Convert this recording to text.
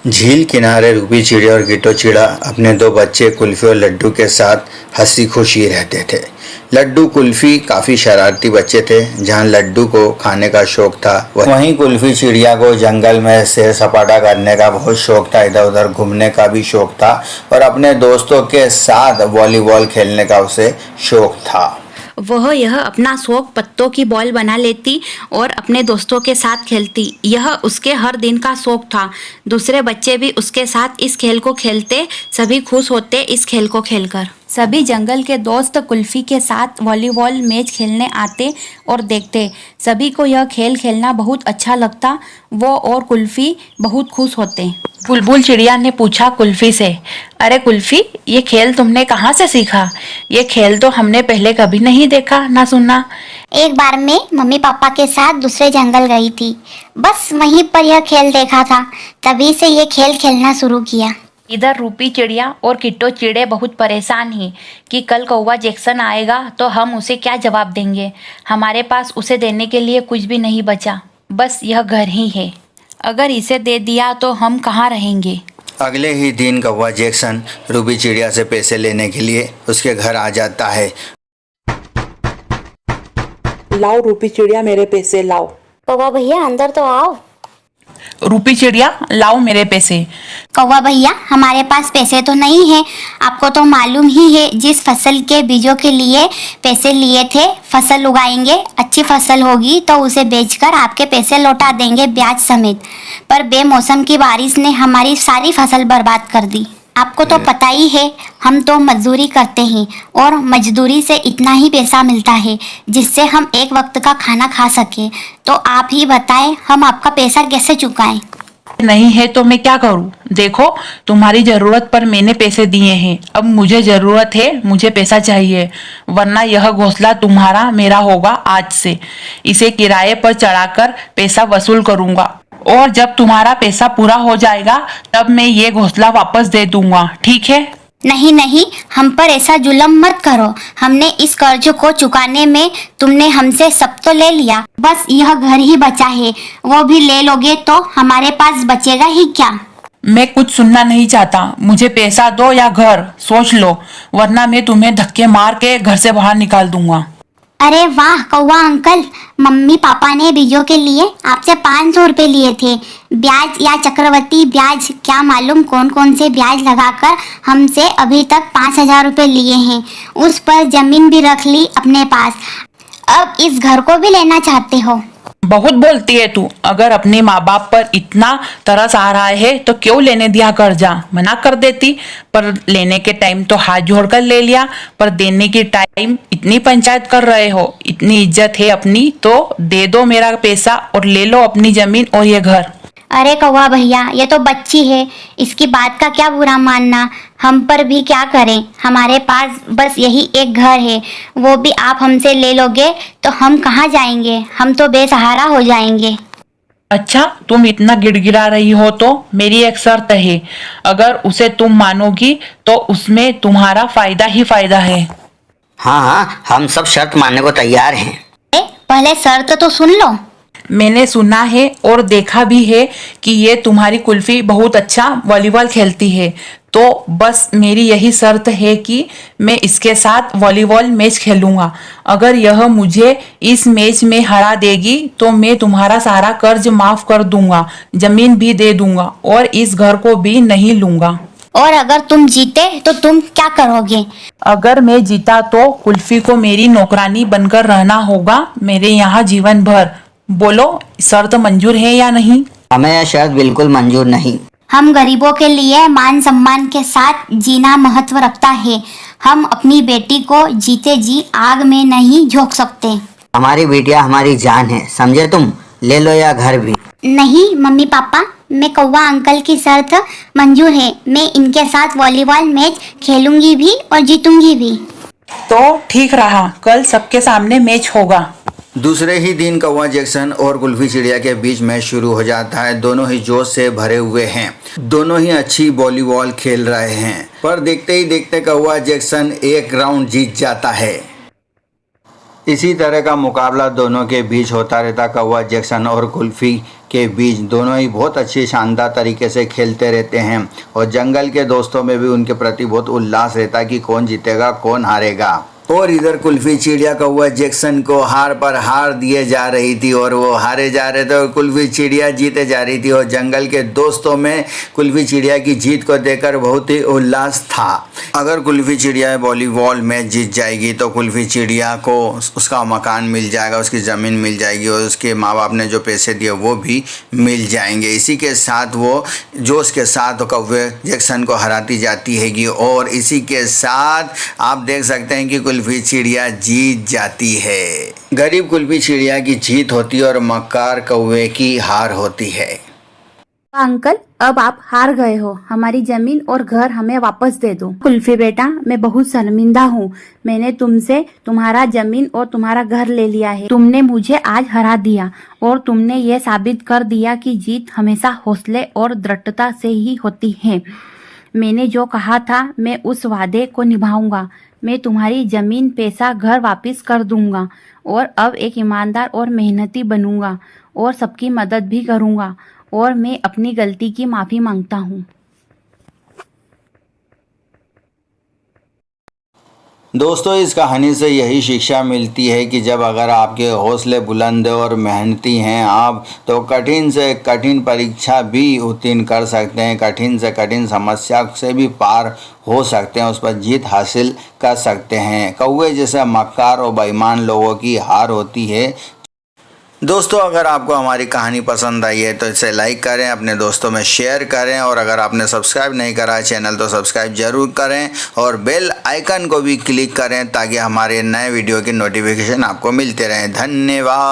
झील किनारे रूबी चिड़िया और गिट्टो चिड़ा अपने दो बच्चे कुल्फी और लड्डू के साथ हंसी खुशी रहते थे। लड्डू कुल्फी काफ़ी शरारती बच्चे थे। जहाँ लड्डू को खाने का शौक था, वहीं कुल्फी चिड़िया को जंगल में सैर सपाटा करने का बहुत शौक था। इधर उधर घूमने का भी शौक था और अपने दोस्तों के साथ वॉलीबॉल खेलने का उसे शौक था। वह यह अपना शौक पत्तों की बॉल बना लेती और अपने दोस्तों के साथ खेलती। यह उसके हर दिन का शौक था। दूसरे बच्चे भी उसके साथ इस खेल को खेलते। सभी खुश होते इस खेल को खेलकर। सभी जंगल के दोस्त कुल्फी के साथ वॉलीबॉल मैच खेलने आते और देखते। सभी को यह खेल खेलना बहुत अच्छा लगता। वो और कुल्फी बहुत खुश होते। बुलबुल चिड़िया ने पूछा कुल्फी से, अरे कुल्फी, ये खेल तुमने कहाँ से सीखा? ये खेल तो हमने पहले कभी नहीं देखा ना सुना। एक बार मैं मम्मी पापा के साथ दूसरे जंगल गई थी। बस वहीं पर यह खेल देखा था, तभी से ये खेल खेलना शुरू किया। इधर रूपी चिड़िया और किट्टो चिड़े बहुत परेशान हैं कि कल कौवा जैक्सन आएगा तो हम उसे क्या जवाब देंगे। हमारे पास उसे देने के लिए कुछ भी नहीं बचा, बस यह घर ही है। अगर इसे दे दिया तो हम कहाँ रहेंगे। अगले ही दिन कौवा जैक्सन रूबी चिड़िया से पैसे लेने के लिए उसके घर आ जाता है। लाओ रूपी चिड़िया, मेरे पैसे लाओ। कौवा भैया अंदर तो आओ। रूपी चिड़िया, लाओ मेरे पैसे। कौवा भैया, हमारे पास पैसे तो नहीं है। आपको तो मालूम ही है, जिस फसल के बीजों के लिए पैसे लिए थे, फसल उगाएंगे, अच्छी फसल होगी तो उसे बेचकर आपके पैसे लौटा देंगे ब्याज समेत। पर बेमौसम की बारिश ने हमारी सारी फसल बर्बाद कर दी। आपको तो पता ही है, हम तो मजदूरी करते हैं और मजदूरी से इतना ही पैसा मिलता है जिससे हम एक वक्त का खाना खा सके। तो आप ही बताएं, हम आपका पैसा कैसे चुकाएं? नहीं है तो मैं क्या करूं? देखो, तुम्हारी जरूरत पर मैंने पैसे दिए हैं। अब मुझे जरूरत है, मुझे पैसा चाहिए, वरना यह घोंसला तुम्हारा मेरा होगा आज से। इसे किराए पर चढ़ाकर पैसा वसूल करूंगा और जब तुम्हारा पैसा पूरा हो जाएगा तब मैं ये घोंसला वापस दे दूंगा, ठीक है? नहीं नहीं, हम पर ऐसा जुल्म मत करो। हमने इस कर्ज को चुकाने में तुमने हमसे सब तो ले लिया, बस यह घर ही बचा है, वो भी ले लोगे तो हमारे पास बचेगा ही क्या? मैं कुछ सुनना नहीं चाहता। मुझे पैसा दो या घर, सोच लो, वरना मैं तुम्हें धक्के मार के घर से बाहर निकाल दूंगा। अरे वाह कौवा अंकल, मम्मी पापा ने बीजों के लिए आपसे 500 रुपए लिए थे। ब्याज या चक्रवृद्धि ब्याज, क्या मालूम कौन कौन से ब्याज लगाकर हमसे अभी तक 5000 रुपए लिए हैं। उस पर जमीन भी रख ली अपने पास। अब इस घर को भी लेना चाहते हो? बहुत बोलती है तू। अगर अपने माँ बाप पर इतना तरस आ रहा है तो क्यों लेने दिया कर्जा? मना कर देती। पर लेने के टाइम तो हाथ जोड़कर ले लिया, पर देने के टाइम इतनी पंचायत कर रहे हो। इतनी इज्जत है अपनी तो दे दो मेरा पैसा और ले लो अपनी जमीन और ये घर। अरे कौवा भैया, ये तो बच्ची है, इसकी बात का क्या बुरा मानना। हम पर भी क्या करें, हमारे पास बस यही एक घर है, वो भी आप हमसे ले लोगे तो हम कहाँ जाएंगे? हम तो बेसहारा हो जाएंगे। अच्छा, तुम इतना गिड़गिड़ा रही हो तो मेरी एक शर्त है। अगर उसे तुम मानोगी तो उसमें तुम्हारा फायदा ही फायदा है। हाँ हाँ, हम सब शर्त मानने को तैयार हैं। पहले शर्त तो सुन लो। मैंने सुना है और देखा भी है कि ये तुम्हारी कुल्फी बहुत अच्छा वॉलीबॉल खेलती है, तो बस मेरी यही शर्त है कि मैं इसके साथ वॉलीबॉल मैच खेलूंगा। अगर यह मुझे इस मैच में हरा देगी तो मैं तुम्हारा सारा कर्ज माफ कर दूंगा, जमीन भी दे दूंगा और इस घर को भी नहीं लूंगा। और अगर तुम जीते तो तुम क्या करोगे? अगर मैं जीता तो कुल्फी को मेरी नौकरानी बनकर रहना होगा मेरे यहाँ जीवन भर। बोलो, शर्त मंजूर है या नहीं? हमें यह शर्त बिल्कुल मंजूर नहीं। हम गरीबों के लिए मान सम्मान के साथ जीना महत्व रखता है। हम अपनी बेटी को जीते जी आग में नहीं झोंक सकते। हमारी बेटियां हमारी जान है, समझे तुम? ले लो या घर भी। नहीं मम्मी पापा, मैं कौवा अंकल की शर्त मंजूर है। मैं इनके साथ वॉलीबॉल मैच खेलूंगी भी और जीतूंगी भी। तो ठीक रहा, कल सबके सामने मैच होगा। दूसरे ही दिन कौवा जैक्सन और कुल्फी चिड़िया के बीच मैच शुरू हो जाता है। दोनों ही जोश से भरे हुए हैं, दोनों ही अच्छी वॉलीबॉल खेल रहे हैं, पर देखते ही देखते कौवा जैक्सन एक राउंड जीत जाता है। इसी तरह का मुकाबला दोनों के बीच होता रहता। कौवा जैक्सन और कुल्फी के बीच दोनों ही बहुत अच्छी शानदार तरीके से खेलते रहते हैं और जंगल के दोस्तों में भी उनके प्रति बहुत उल्लास रहता है कि कौन जीतेगा कौन हारेगा। और इधर कुल्फी चिड़िया कौवा जैक्सन को हार पर हार दिए जा रही थी और वो हारे जा रहे थे और कुल्फी चिड़िया जीते जा रही थी और जंगल के दोस्तों में कुल्फी चिड़िया की जीत को देखकर बहुत ही उल्लास था। अगर कुल्फी चिड़िया वॉलीबॉल मैच जीत जाएगी तो कुल्फी चिड़िया को उसका मकान मिल जाएगा, उसकी ज़मीन मिल जाएगी और उसके माँ बाप ने जो पैसे दिए वो भी मिल जाएंगे। इसी के साथ वो जोश के साथ कौवे जैक्सन को हराती जाती हैगी और इसी के साथ आप देख सकते हैं कि कुल्फी चिड़िया जीत जाती है। गरीब कुल्फी चिड़िया की जीत होती है और मक्कार कौवे की हार होती है। अंकल, अब आप हार गए हो, हमारी जमीन और घर हमें वापस दे दो। कुल्फी बेटा, मैं बहुत शर्मिंदा हूँ। मैंने तुमसे तुम्हारा जमीन और तुम्हारा घर ले लिया है। तुमने मुझे आज हरा दिया और तुमने ये साबित कर दिया कि जीत हमेशा हौसले और दृढ़ता से ही होती है। मैंने जो कहा था मैं उस वादे को निभाऊंगा। मैं तुम्हारी जमीन, पैसा, घर वापस कर दूंगा और अब एक ईमानदार और मेहनती बनूंगा और सबकी मदद भी करूंगा और मैं अपनी गलती की माफ़ी मांगता हूँ। दोस्तों, इस कहानी से यही शिक्षा मिलती है कि जब अगर आपके हौसले बुलंद और मेहनती हैं आप तो कठिन से कठिन परीक्षा भी उत्तीर्ण कर सकते हैं, कठिन से कठिन समस्या से भी पार हो सकते हैं, उस पर जीत हासिल कर सकते हैं। कौवे जैसे मक्कार और बेईमान लोगों की हार होती है। दोस्तों, अगर आपको हमारी कहानी पसंद आई है तो इसे लाइक करें, अपने दोस्तों में शेयर करें और अगर आपने सब्सक्राइब नहीं करा है चैनल तो सब्सक्राइब जरूर करें और बेल आइकन को भी क्लिक करें ताकि हमारे नए वीडियो की नोटिफिकेशन आपको मिलते रहें। धन्यवाद।